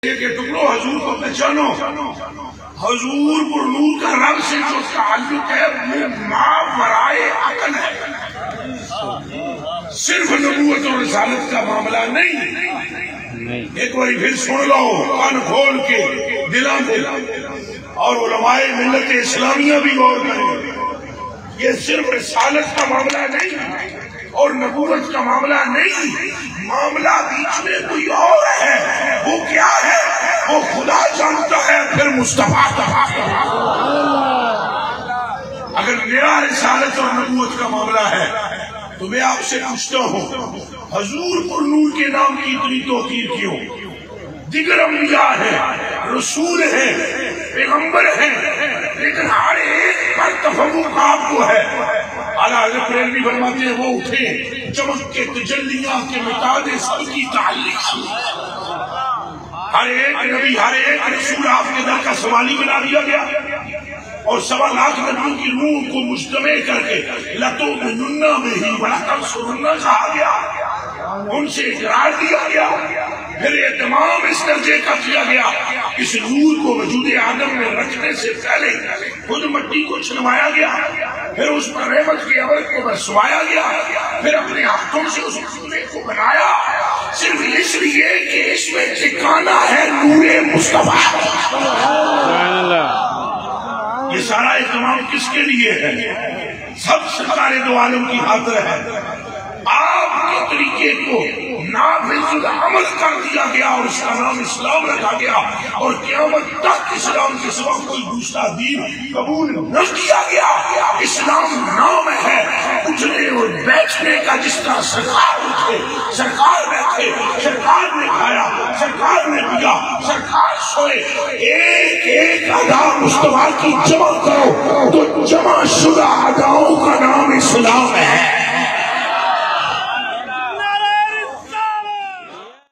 کہ ٹکڑوں حضور کو پہچانو. حضور پر نور کا رنگ سے جو تعلق ہے وہ ماورائے عقل ہے، صرف نبوت اور رسالت کا معاملہ نہیں. ایک بار پھر سن لو کان کھول کے دلاں میں، اور علماء ملت اسلامیہ بھی غور کریں. یہ صرف رسالت کا معاملہ نہیں اور نبوت کا معاملہ نہیں، معاملہ بیچ میں کوئی اور ہے. وہ کیا ہے؟ وہ خدا جانتا ہے، پھر مصطفیٰ کا. اگر میرا رسالت اور نبوت کا معاملہ ہے تو میں آپ سے پوچھتا ہوں، حضور پر نور کے نام کی اتنی توقیر کیوں؟ دیگر انبیاء ہیں، رسول ہیں، پیغمبر ہیں، لیکن ہر ایک پر تفوق آپ کو ہے. اعلیٰ حضرت بریلوی فرماتے ہیں وہ اٹھے چمک کے تجلیاں کے مٹا دے سب کی تعلق. ہر ایک نبی، ہر ایک رسول آپ کے در کا سوالی بنا دیا گیا، اور 1.25 لاکھ نبیوں کی روح کو مجتمع کر کے لَتُؤْمِنُنَّ بِهِ وَلَتَنْصُرُنَّهُ کہا گیا، ان سے اقرار دیا گیا. پھر اہتمام اس درجے کا کیا گیا، اس نور کو وجود آدم میں رکھنے سے پہلے خود مٹی کو چھلوایا گیا، پھر اس پر رحمت کی ابر کو برسوایا گیا، پھر اپنے ہاتھوں سے اس پورے کو بنایا، صرف اس لیے کہ اس میں ٹھکانا ہے نور مصطفیٰ. یہ سارا اہتمام کس کے لیے ہے؟ سب سرکار دو عالم کی خاطر ہے. آپ کے طریقے کو نافذ العمل کر دیا گیا اور اس کا نام اسلام رکھا گیا، اور قیامت تک اسلام کے سوا کوئی دوسرا دین قبول نہ کیا گیا. اسلام نام ہے اٹھنے اور بیٹھنے کا. جس طرح سرکار اٹھے، سرکار بیٹھے، سرکار نے کھایا، سرکار نے پیا، سرکار سوئے. ایک ایک ادا مصطفیٰ کی جمع کرو تو جمع شدہ